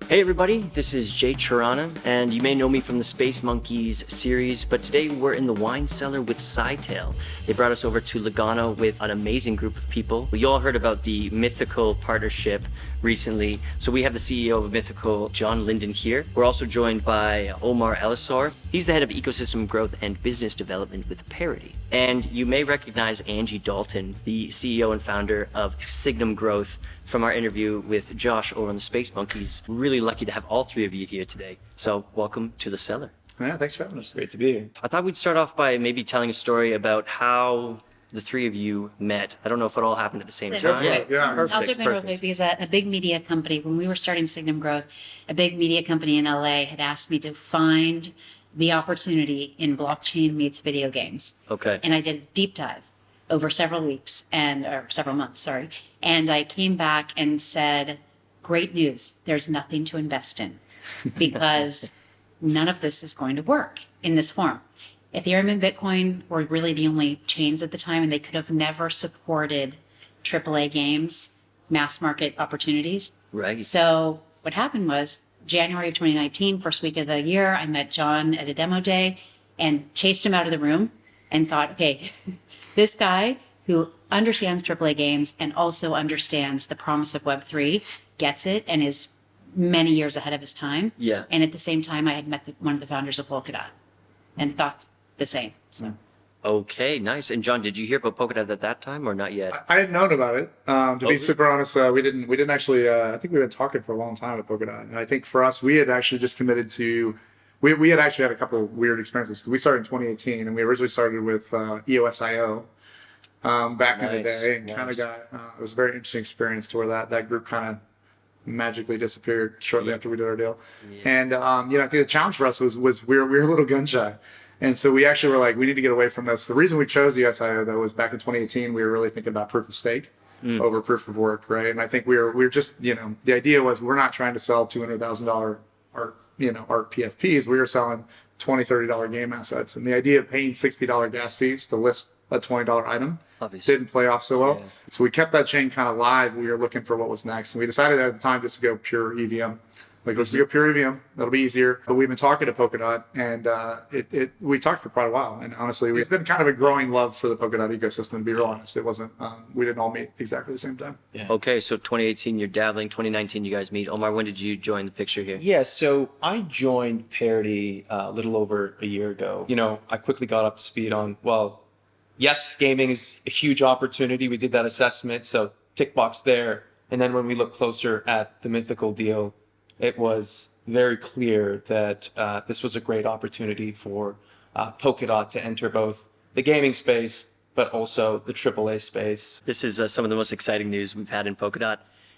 Hey everybody, this is Jay Chirana, and you may know me from the Space Monkeys series, but today we're in the wine cellar with Scytale. They brought us over to Lugano with an amazing group of people. We all heard about the Mythical partnership recently, so we have the CEO of Mythical, John Linden, here. We're also joined by Omar Elassar. He's the head of ecosystem growth and business development with Parity. And you may recognize Angie, Dalton, the CEO and founder of Signum Growth, from our interview with Josh over on the Space Monkeys. Really lucky to have all three of you here today. So welcome to the cellar. Yeah, thanks for having us. Great to be here. I thought we'd start off by maybe telling a story about how the three of you met. I don't know if it all happened at the same time. Yeah, I'll jump in real quick because a big media company, when we were starting Signum Growth, a big media company in LA had asked me to find the opportunity in blockchain meets video games. Okay. And I did a deep dive over several weeks or several months, sorry. And I came back and said, great news, there's nothing to invest in because none of this is going to work in this form. Ethereum and Bitcoin were really the only chains at the time, and they could have never supported AAA games, mass market opportunities. Right. So what happened was January of 2019, first week of the year, I met John at a demo day and chased him out of the room and thought, okay, this guy who understands AAA games and also understands the promise of Web3, gets it, and is many years ahead of his time. Yeah. And at the same time, I had met one of the founders of Polkadot and thought the same. So. Okay, nice. And John, did you hear about Polkadot at that time or not yet? I hadn't known about it. To be super honest, we didn't actually. I think we've been talking for a long time with Polkadot, and I think for us, we had actually just committed to. We had actually had a couple of weird experiences. We started in 2018, and we originally started with EOSIO back in the day, and kind of got. It was a very interesting experience to where that group kind of magically disappeared shortly after we did our deal. Yeah. And I think the challenge for us was we were a little gun shy. And so we actually were like, we need to get away from this. The reason we chose the SIO though was back in 2018, we were really thinking about proof of stake over proof of work, right? And I think we were just, the idea was we're not trying to sell $200,000 art PFPs. We were selling $20, $30 game assets. And the idea of paying $60 gas fees to list a $20 item didn't play off so well. Yeah. So we kept that chain kind of live. We were looking for what was next. And we decided at the time just to go pure EVM. Like, let's go pure EVM. That'll be easier. But we've been talking to Polkadot, and we talked for quite a while. And honestly, it's been kind of a growing love for the Polkadot ecosystem, to be real honest. It wasn't, we didn't all meet exactly the same time. Yeah. Okay, so 2018, you're dabbling. 2019, you guys meet. Omar, when did you join the picture here? Yeah, so I joined Parity a little over a year ago. I quickly got up to speed on, yes, gaming is a huge opportunity. We did that assessment, so tick box there. And then when we look closer at the Mythical deal, it was very clear that this was a great opportunity for Polkadot to enter both the gaming space, but also the AAA space. This is some of the most exciting news we've had in Polkadot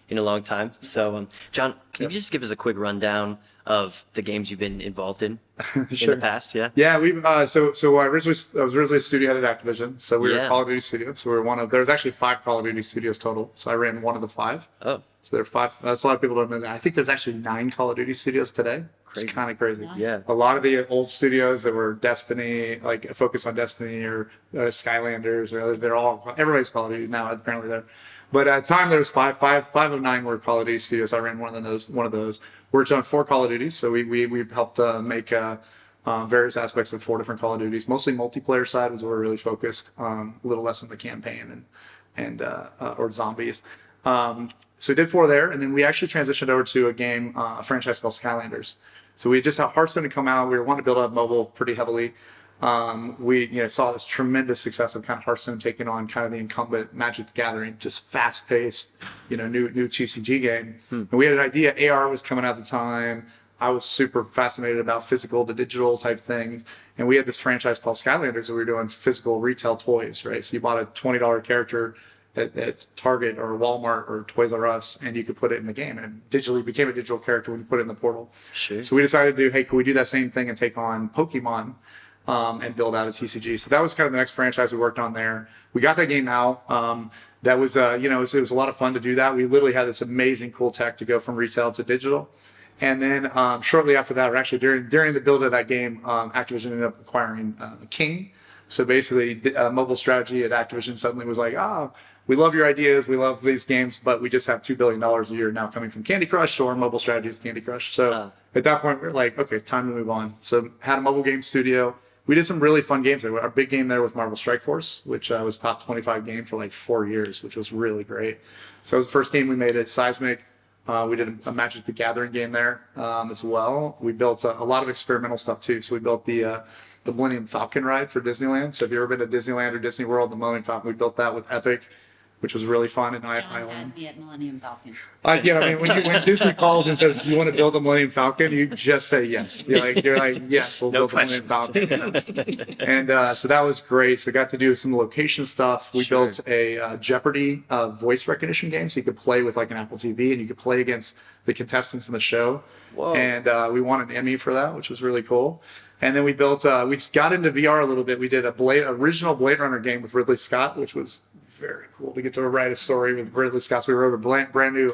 in a long time. So, John, can you just give us a quick rundown of the games you've been involved in Sure. in the past? Yeah. Yeah, we've so I was originally a studio head at Activision. So we were a Call of Duty studio. So we were there was actually 5 Call of Duty studios total. So I ran one of the 5. Oh. So there are 5. That's a lot of people don't know that. I think there's actually 9 Call of Duty studios today. Crazy. It's kind of crazy. Yeah. A lot of the old studios that were Destiny, like focused on Destiny or Skylanders, or everybody's Call of Duty now. Apparently there. But at the time there was 5 of 9 were Call of Duty studios. I ran one of those. Worked on 4 Call of Duties, so we helped make various aspects of 4 different Call of Duties. Mostly multiplayer side was where we were really focused. A little less in the campaign and or zombies. So we did 4 there, and then we actually transitioned over to a franchise called Skylanders. So we just had Hearthstone to come out. We were wanting to build up mobile pretty heavily. We saw this tremendous success of kind of Hearthstone taking on kind of the incumbent Magic the Gathering, just fast-paced, new TCG game. And we had an idea. AR was coming out at the time. I was super fascinated about physical to digital type things. And we had this franchise called Skylanders that we were doing physical retail toys, right? So you bought a $20 character at Target or Walmart or Toys R Us, and you could put it in the game, and it became a digital character when you put it in the portal. Sure. So we decided to do, hey, could we do that same thing and take on Pokemon and build out a TCG? So that was kind of the next franchise we worked on there. We got that game out. That was, it was a lot of fun to do that. We literally had this amazing cool tech to go from retail to digital. And then shortly after that, or actually during the build of that game, Activision ended up acquiring King. So basically, mobile strategy at Activision suddenly was like, we love your ideas, we love these games, but we just have $2 billion a year now coming from Candy Crush, so our mobile strategy is Candy Crush. So at that point, we're like, okay, time to move on. So had a mobile game studio. We did some really fun games. Our big game there was Marvel Strike Force, which was top 25 game for like 4 years, which was really great. So it was the first game we made at Seismic. We did a Magic the Gathering game there as well. We built a lot of experimental stuff too. So we built the Millennium Falcon ride for Disneyland. So if you've ever been to Disneyland or Disney World, the Millennium Falcon, we built that with Epic, which was really fun. And John had me at Millennium Falcon. yeah, I mean, when Disney calls and says, "Do you want to build a Millennium Falcon?" you just say yes. You're like, yes, we'll build a Millennium Falcon. And so that was great. So got to do some location stuff. We built a Jeopardy voice recognition game, so you could play with like an Apple TV, and you could play against the contestants in the show. Whoa. And we won an Emmy for that, which was really cool. And then we built, we got into VR a little bit. We did original Blade Runner game with Ridley Scott, which was very cool to get to write a story with Ridley Scott. So we wrote a brand new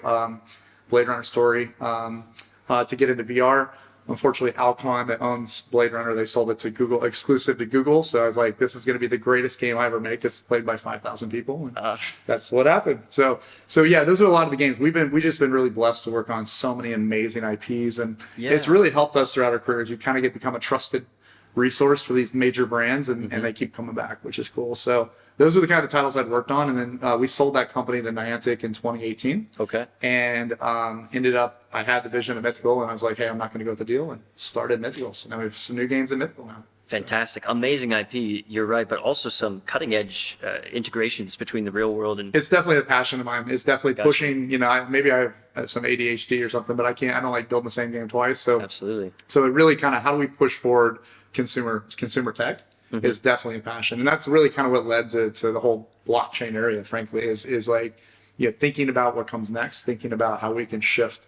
Blade Runner story to get into VR. Unfortunately, Alcon, that owns Blade Runner, they sold it to Google, exclusive to Google. So I was like, this is going to be the greatest game I ever make. It's played by 5,000 people. And that's what happened. So yeah, those are a lot of the games. We've just been really blessed to work on so many amazing IPs. And it's really helped us throughout our careers. You kind of become a trusted resource for these major brands, and they keep coming back, which is cool. So those are the kind of titles I'd worked on. And then we sold that company to Niantic in 2018. Okay. And ended up, I had the vision of Mythical, and I was like, hey, I'm not going to go with the deal, and started Mythical. So now we have some new games in Mythical now. Fantastic. Amazing IP, you're right, but also some cutting edge integrations between the real world and... It's definitely a passion of mine. It's definitely pushing, maybe I have some ADHD or something, but I don't like building the same game twice. So Absolutely. So it really kind of, how do we push forward consumer tech is definitely a passion. And that's really kind of what led to the whole blockchain area, frankly, is like, thinking about what comes next, thinking about how we can shift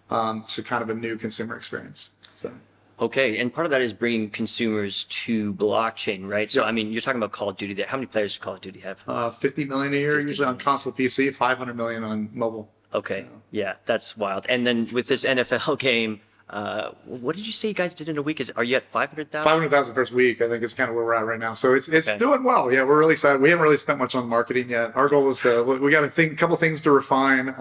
to kind of a new consumer experience. So. Okay, and part of that is bringing consumers to blockchain, right? So, I mean, you're talking about Call of Duty there. How many players does Call of Duty have? 50 million a year, usually on console PC, 500 million on mobile. Okay, yeah, that's wild. And then with this NFL game, what did you say you guys did in a week? Are you at 500,000? 500,000 first week, I think, is kind of where we're at right now. So it's doing well. Yeah, we're really excited. We haven't really spent much on marketing yet. Our goal is we got a couple things to refine.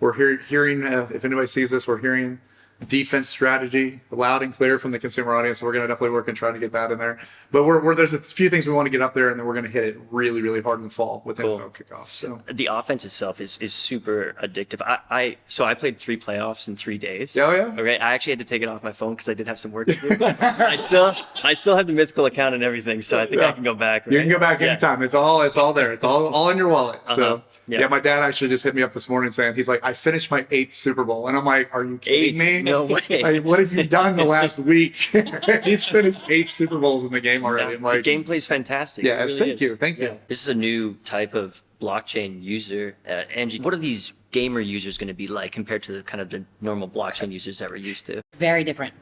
We're hearing, if anybody sees this, we're hearing defense strategy loud and clear from the consumer audience. So we're going to definitely work and try to get that in there. But there's a few things we want to get up there, and then we're going to hit it really, really hard in the fall with NFL kickoff. So the offense itself is super addictive. So I played 3 playoffs in 3 days. Oh yeah. Okay. I actually had to take it off my phone because I did have some work to do. I still have the Mythical account and everything, so I think I can go back. Right? You can go back anytime. It's all there. It's all in your wallet. So my dad actually just hit me up this morning saying, he's like, I finished my 8th Super Bowl, and I'm like, are you kidding me? No way. Like, what have you done the last week? He's finished 8 Super Bowls in the game already. I'm like, the gameplay's fantastic. Yeah, really thank you. Yeah. This is a new type of blockchain user. Angie, what are these gamer users going to be like compared to kind of the normal blockchain users that we're used to? Very different.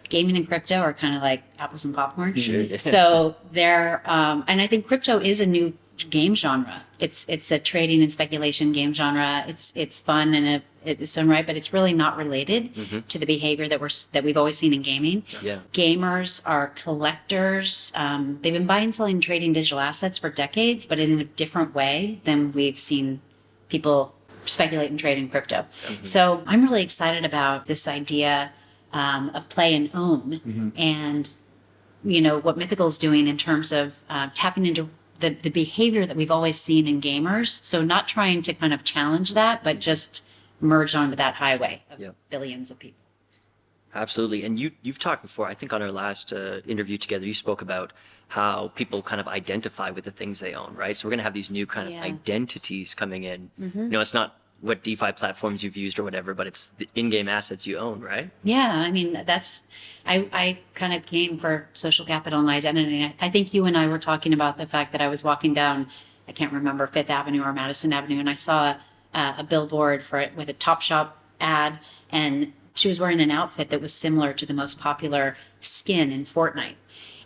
Gaming and crypto are kind of like apples and popcorn. Sure. So they're, and I think crypto is a new game genre. It's a trading and speculation game genre. It's fun and its own right, but it's really not related to the behavior that we've always seen in gaming. Yeah. Gamers are collectors. They've been buying and selling trading digital assets for decades, but in a different way than we've seen people speculate and trade in crypto. So I'm really excited about this idea of play and own, and what Mythical's doing in terms of tapping into the behavior that we've always seen in gamers. So not trying to kind of challenge that, but just merge onto that highway of billions of people. Absolutely. And you've talked before, I think on our last interview together, you spoke about how people kind of identify with the things they own, right? So we're going to have these new kind of identities coming in. It's not what DeFi platforms you've used or whatever, but it's the in-game assets you own, right? Yeah, I mean, I kind of came for social capital and identity. I think you and I were talking about the fact that I was walking down, I can't remember, Fifth Avenue or Madison Avenue, and I saw a billboard for it with a Topshop ad, and she was wearing an outfit that was similar to the most popular skin in Fortnite,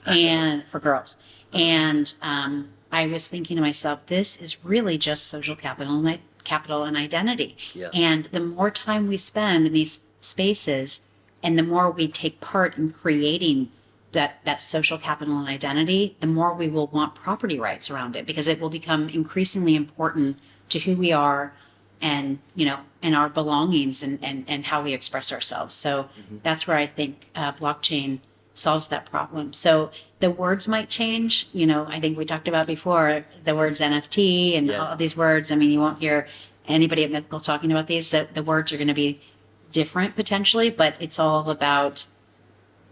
and for girls. And I was thinking to myself, this is really just social capital and identity. And the more time we spend in these spaces and the more we take part in creating that social capital and identity, the more we will want property rights around it, because it will become increasingly important to who we are and, and our belongings and how we express ourselves. So that's where I think blockchain solves that problem. So the words might change. I think we talked about before the words NFT and all these words. I mean, you won't hear anybody at Mythical talking about these. The words are going to be different potentially, but it's all about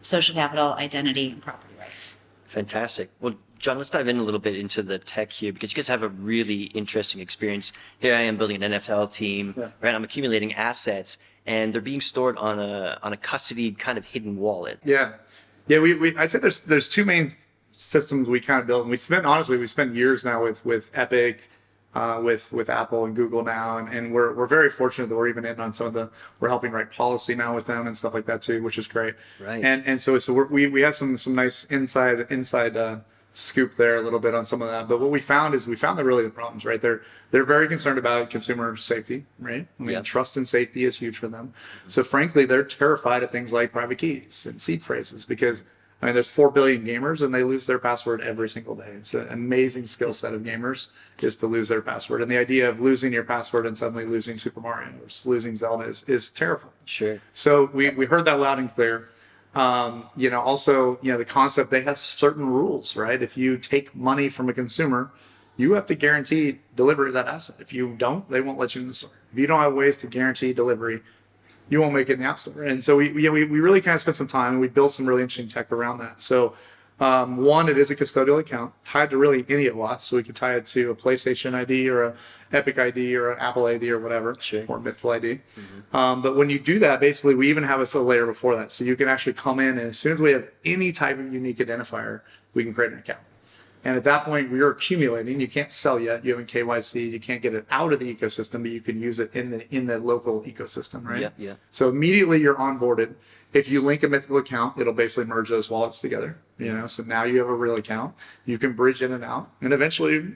social capital, identity, and property rights. Fantastic. Well, John, let's dive in a little bit into the tech here, because you guys have a really interesting experience. Here I am building an NFL team, right? I'm accumulating assets, and they're being stored on a custodied kind of hidden wallet. Yeah. I'd say there's two main systems we kind of built, and we spent years now with Epic, with Apple and Google now, and we're very fortunate that we're even in on we're helping write policy now with them and stuff like that too, which is great. Right. And so we have some nice inside scoop there a little bit on some of that. But what we found that really the problems, right? They're very concerned about consumer safety, right? Trust and safety is huge for them. So frankly, they're terrified of things like private keys and seed phrases, because there's 4 billion gamers and they lose their password every single day. It's an amazing skill set of gamers is to lose their password. And the idea of losing your password and suddenly losing Super Mario or losing Zelda is terrifying. Sure. So we heard that loud and clear. Also, the concept, they have certain rules, right? If you take money from a consumer, you have to guarantee delivery of that asset. If you don't, they won't let you in the store. If you don't have ways to guarantee delivery, you won't make it in the App Store. And so we really kind of spent some time, and we built some really interesting tech around that. So one, it is a custodial account tied to really any of us. So we can tie it to a PlayStation ID or a Epic ID or an Apple ID or whatever, or Mythical ID. But when you do that, basically, we even have a layer before that. So you can actually come in, and as soon as we have any type of unique identifier, we can create an account. And at that point, we are accumulating. You can't sell yet. You haven't KYC. You can't get it out of the ecosystem, but you can use it in the local ecosystem, right? Yeah. So immediately you're onboarded. If you link a Mythical account, it'll basically merge those wallets together. So now you have a real account. You can bridge in and out, and eventually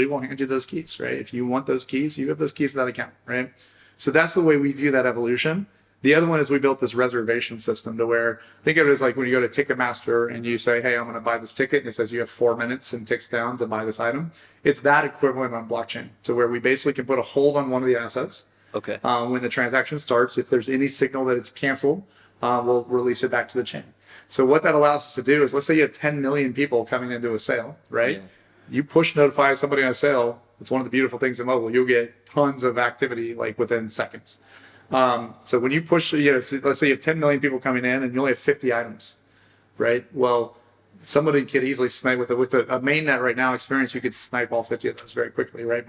we'll hand you those keys, right? If you want those keys, you have those keys to that account, right? So that's the way we view that evolution. The other one is we built this reservation system to where, think of it as like when you go to Ticketmaster and you say, hey, I'm going to buy this ticket, and it says you have 4 minutes and ticks down to buy this item. It's that equivalent on blockchain, to where we basically can put a hold on one of the assets. Okay. When the transaction starts, if there's any signal that it's canceled, we'll release it back to the chain. So what that allows us to do is, let's say you have 10 million people coming into a sale, right? Yeah. You push notify somebody on a sale. It's one of the beautiful things in mobile. You'll get tons of activity like within seconds. So when you push, let's say you have 10 million people coming in and you only have 50 items, right? Well, somebody could easily snipe with a mainnet right now experience. You could snipe all 50 of those very quickly, right?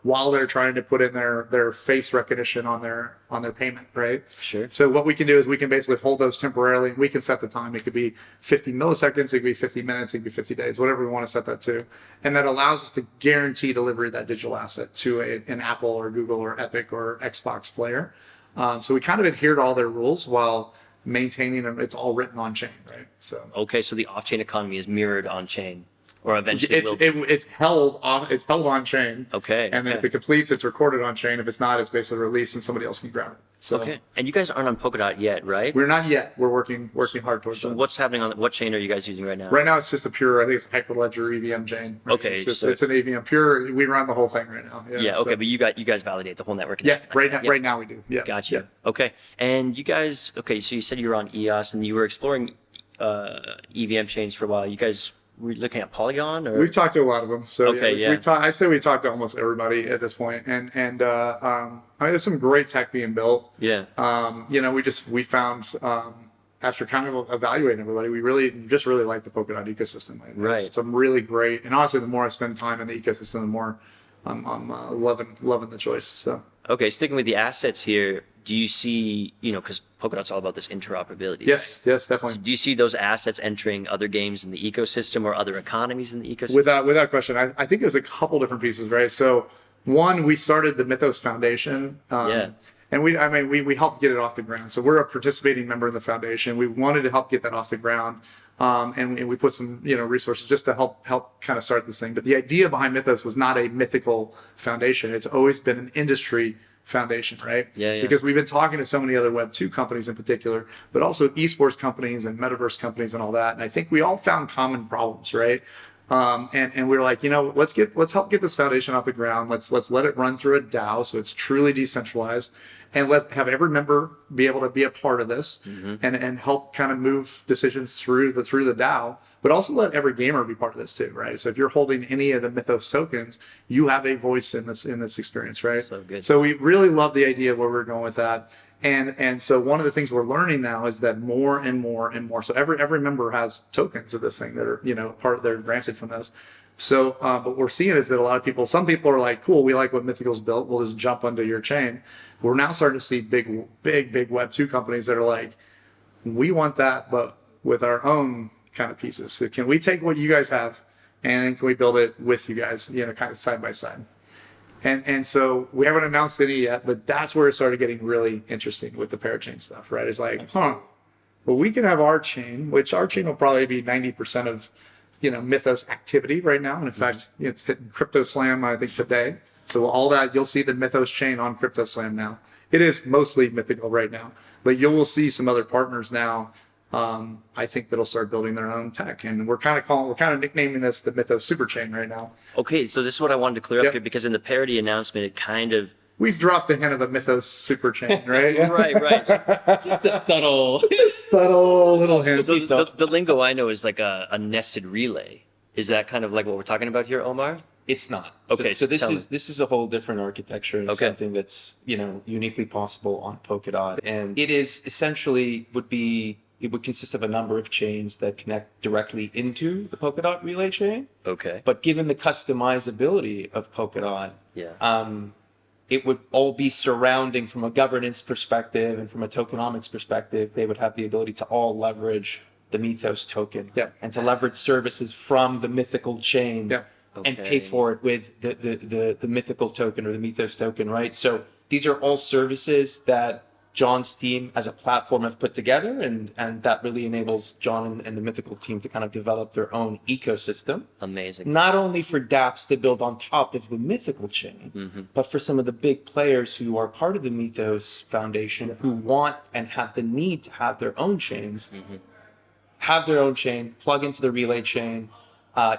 While they're trying to put in their face recognition on their payment, right? Sure. So what we can do is we can basically hold those temporarily. We can set the time. It could be 50 milliseconds. It could be 50 minutes. It could be 50 days, whatever we want to set that to. And that allows us to guarantee delivery of that digital asset to an Apple or Google or Epic or Xbox player. So we kind of adhere to all their rules while maintaining them. It's all written on chain, right? So so the off-chain economy is mirrored on chain, or eventually it's held on chain. Okay. And then if it completes, it's recorded on chain. If it's not, it's basically released and somebody else can grab it. So And you guys aren't on Polkadot yet, right? We're not yet. We're working hard towards that. So what's happening what chain are you guys using right now? Right now it's just I think it's a Hyperledger EVM chain. Right? Okay. It's an EVM pure. We run the whole thing right now. But you guys validate the whole network. Right now we do. Yeah. Gotcha. Yeah. Okay. And you guys, so you said you were on EOS and you were exploring EVM chains for a while. You guys were looking at Polygon, or? We've talked to a lot of them. So I'd say we talked to almost everybody at this point. And there's some great tech being built. Yeah. We found after kind of evaluating everybody, we really like the Polkadot ecosystem. Right. It's some really great, and honestly, the more I spend time in the ecosystem, the more I'm loving the choice. So. Okay, sticking with the assets here, do you see, because Polkadot's all about this interoperability. Yes, right? Yes, definitely. So do you see those assets entering other games in the ecosystem or other economies in the ecosystem? Without question. I think there's a couple different pieces, right? So one, we started the Mythos Foundation. And we helped get it off the ground. So we're a participating member of the foundation. We wanted to help get that off the ground. And we put some, resources just to help kind of start this thing. But the idea behind Mythos was not a mythical foundation. It's always been an industry foundation, right? Yeah. Because we've been talking to so many other Web 2 companies in particular, but also esports companies and metaverse companies and all that. And I think we all found common problems, right? And we were like, let's help get this foundation off the ground. Let's let it run through a DAO, so it's truly decentralized, and let's have every member be able to be a part of this and help kind of move decisions through the DAO, but also let every gamer be part of this too, right? So if you're holding any of the Mythos tokens, you have a voice in this experience, right? So good. So we really love the idea of where we're going with that. And so one of the things we're learning now is that more and more. So every member has tokens of this thing that are they're granted from this. So what we're seeing is that a lot of people, some people are like, cool, we like what Mythical's built, we'll just jump onto your chain. We're now starting to see big Web 2 companies that are like, we want that, but with our own kind of pieces. So can we take what you guys have and can we build it with you guys, kind of side by side? And so we haven't announced any yet, but that's where it started getting really interesting with the parachain stuff, right? It's like, well, we can have our chain, which our chain will probably be 90% of, Mythos activity right now. And in fact, it's hitting Crypto Slam, I think, today. So all that, you'll see the Mythos chain on Crypto Slam now. It is mostly Mythical right now, but you will see some other partners now. I think that'll start building their own tech, and we're kind of nicknaming this the Mythos Super Chain right now. Okay, so this is what I wanted to clear up here, because in the Parity announcement, it kind of we dropped the hint of a Mythos Super Chain, right? right. Just a subtle little hint. The lingo I know is like a nested relay. Is that kind of like what we're talking about here, Omar? It's not. Okay, So this is a whole different architecture and something that's uniquely possible on Polkadot, and it is essentially it would consist of a number of chains that connect directly into the Polkadot relay chain. Okay. But given the customizability of Polkadot, it would all be surrounding from a governance perspective and from a tokenomics perspective. They would have the ability to all leverage the Mythos token and to leverage services from the Mythical chain and pay for it with the Mythical token or the Mythos token, right? So these are all services that John's team as a platform have put together, and that really enables John and the Mythical team to kind of develop their own ecosystem. Amazing. Not only for dApps to build on top of the Mythical chain, but for some of the big players who are part of the Mythos Foundation who want and have the need to have their own chains, have their own chain, plug into the relay chain,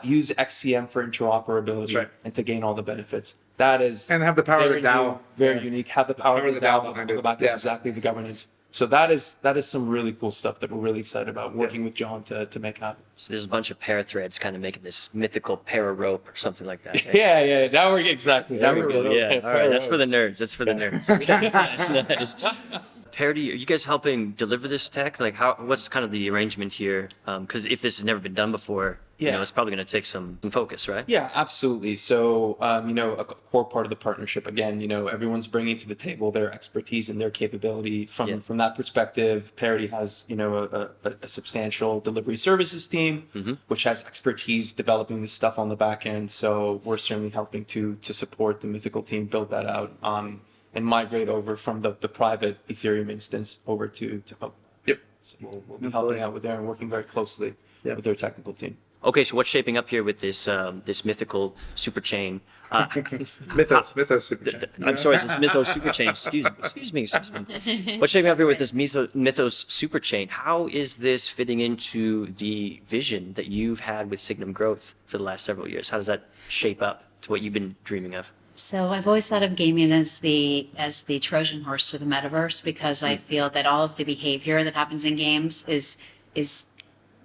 use XCM for interoperability, and to gain all the benefits. That is, and have the power of the DAO, very unique. Have the power of the DAO on the back of exactly the governance. So that is some really cool stuff that we're really excited about working with John to make happen. So there's a bunch of pair threads kind of making this mythical para rope or something like that. Right? Yeah. Now we're exactly. Now we're good. Yeah. All right. That's for the nerds. Nice. Parity, are you guys helping deliver this tech? Like, what's kind of the arrangement here? Because if this has never been done before, it's probably going to take some focus, right? Yeah, absolutely. So, a core part of the partnership, again, everyone's bringing to the table their expertise and their capability. From that perspective, Parity has, a substantial delivery services team, which has expertise developing this stuff on the back end. So we're certainly helping to support the Mythical team build that out. And migrate over from the private Ethereum instance over to Polkadot. Yep. So we'll be helping out with there and working very closely with their technical team. Okay, so what's shaping up here with this Mythical super chain? Mythos super chain. I'm sorry, this Mythos super chain. Excuse me. What's shaping up here with this Mythos super chain? How is this fitting into the vision that you've had with Signum growth for the last several years? How does that shape up to what you've been dreaming of? So I've always thought of gaming as the Trojan horse to the metaverse, because I feel that all of the behavior that happens in games is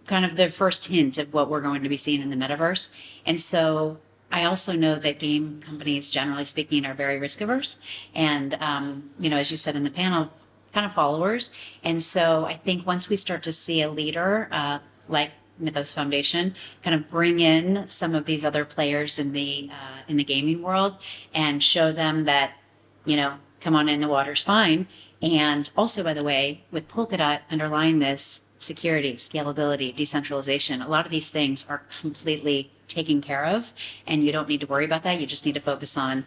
kind of the first hint of what we're going to be seeing in the metaverse. And so I also know that game companies, generally speaking, are very risk averse, and as you said in the panel, kind of followers. And so I think once we start to see a leader like Mythos Foundation kind of bring in some of these other players in the gaming world and show them that, come on in, the water's fine. And also, by the way, with Polkadot underlying this, security, scalability, decentralization, a lot of these things are completely taken care of, and you don't need to worry about that. You just need to focus on,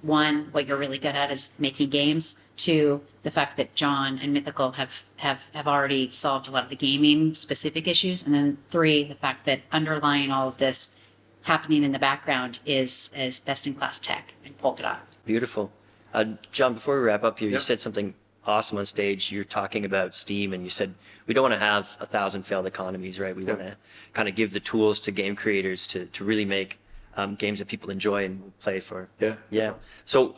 one, what you're really good at is making games. Two, the fact that John and Mythical have already solved a lot of the gaming specific issues. And then three, the fact that underlying all of this happening in the background is best in class tech and Polkadot. Beautiful. John, before we wrap up here, you Yep. said something awesome on stage. You're talking about Steam, and you said we don't want to have 1,000 failed economies, right? We want to kind of give the tools to game creators to really make games that people enjoy and will play for. Yeah. So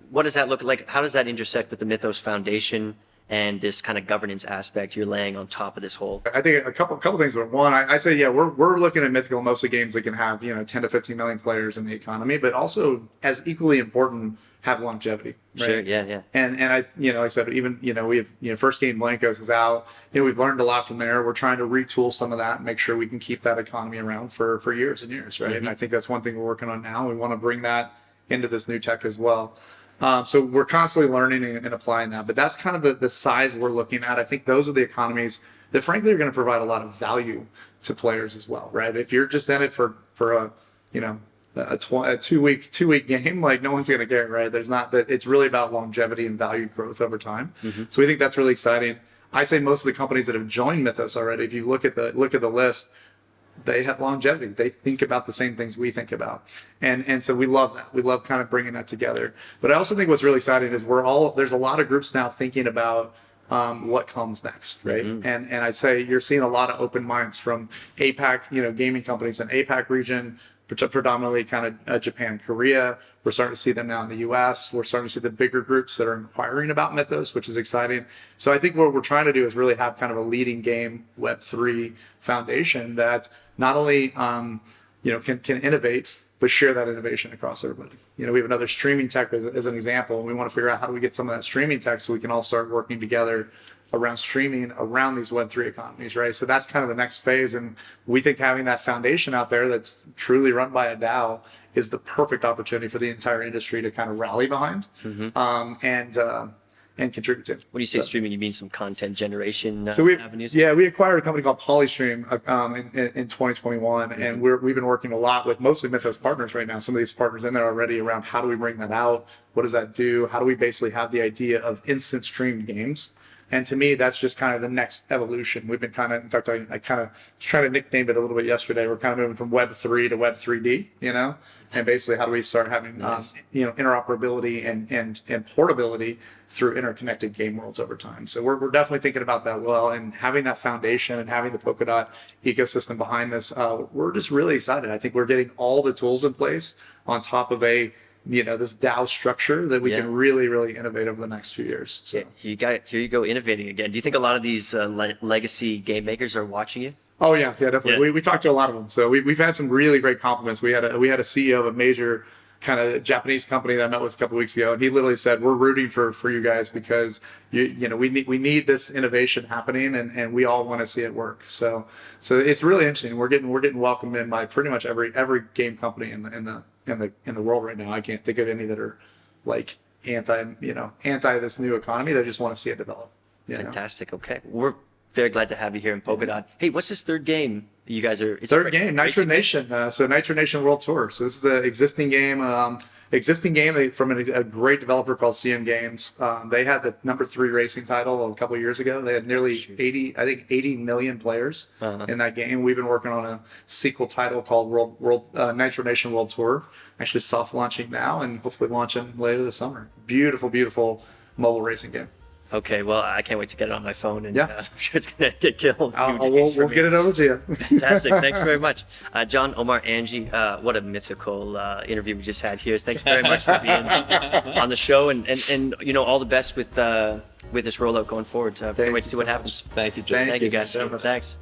what does that look like? How does that intersect with the Mythos Foundation and this kind of governance aspect you're laying on top of this whole? I think a couple things. One, I'd say, yeah, we're looking at Mythical, mostly games that can have 10 to 15 million players in the economy, but also as equally important, have longevity. Right? Sure. Yeah. And I, like I said, even we have first game Blancos is out. We've learned a lot from there. We're trying to retool some of that and make sure we can keep that economy around for years and years, right? And I think that's one thing we're working on now. We want to bring that into this new tech as well. So we're constantly learning and applying that, but that's kind of the size we're looking at. I think those are the economies that frankly are going to provide a lot of value to players as well, right? If you're just in it for a 2-week game, like no one's going to care, right? There's not that. It's really about longevity and value growth over time. So we think that's really exciting. I'd say most of the companies that have joined Mythos already, if you look at the list, they have longevity. They think about the same things we think about. And so we love that. We love kind of bringing that together. But I also think what's really exciting is there's a lot of groups now thinking about what comes next, right? And I'd say you're seeing a lot of open minds from APAC, gaming companies in APAC region, predominantly kind of Japan and Korea. We're starting to see them now in the US. We're starting to see the bigger groups that are inquiring about Mythos, which is exciting. So I think what we're trying to do is really have kind of a leading game Web3 foundation that not only can innovate, but share that innovation across everybody. We have another streaming tech as an example, and we want to figure out how do we get some of that streaming tech so we can all start working together around streaming around these Web3 economies, right? So that's kind of the next phase. And we think having that foundation out there that's truly run by a DAO is the perfect opportunity for the entire industry to kind of rally behind and contribute to. When you say streaming, you mean some content generation avenues? We acquired a company called Polystream in 2021, and we've been working a lot with mostly Mythos partners right now. Some of these partners in there already around how do we bring that out? What does that do? How do we basically have the idea of instant streamed games? And to me, that's just kind of the next evolution. We've been kind of, in fact, I kind of was trying to nickname it a little bit yesterday. We're kind of moving from Web3 to Web3D, and basically how do we start having, interoperability and portability through interconnected game worlds over time. So we're definitely thinking about that well, and having that foundation and having the Polkadot ecosystem behind this, we're just really excited. I think we're getting all the tools in place on top of this DAO structure that we can really, really innovate over the next few years. So here you go, innovating again. Do you think a lot of these legacy game makers are watching you? Oh yeah, definitely. We talked to a lot of them. So we've had some really great compliments. We had a CEO of a major kind of Japanese company that I met with a couple of weeks ago, and he literally said, "We're rooting for you guys because we need this innovation happening, and we all want to see it work." So it's really interesting. We're getting welcomed in by pretty much every game company in the world right now. I can't think of any that are like anti this new economy. They just want to see it develop. Fantastic. Okay, we're very glad to have you here in Polkadot. Hey, what's this third game? You guys are third game, Nitro Nation. So Nitro Nation World Tour. So this is an existing game. From a great developer called CM Games. They had the number 3 racing title a couple of years ago. They had nearly 80 million players in that game. We've been working on a sequel title called Nitro Nation World Tour. Actually soft launching now and hopefully launching later this summer. Beautiful, beautiful mobile racing game. Okay, well, I can't wait to get it on my phone, and I'm sure it's going to get killed. We'll get it over to you. Fantastic. Thanks very much. John, Omar, Angie, what a mythical interview we just had here. Thanks very much for being on the show, and all the best with this rollout going forward. Can't wait to see what happens. Thank you, Joe. Thank you, guys. Thanks.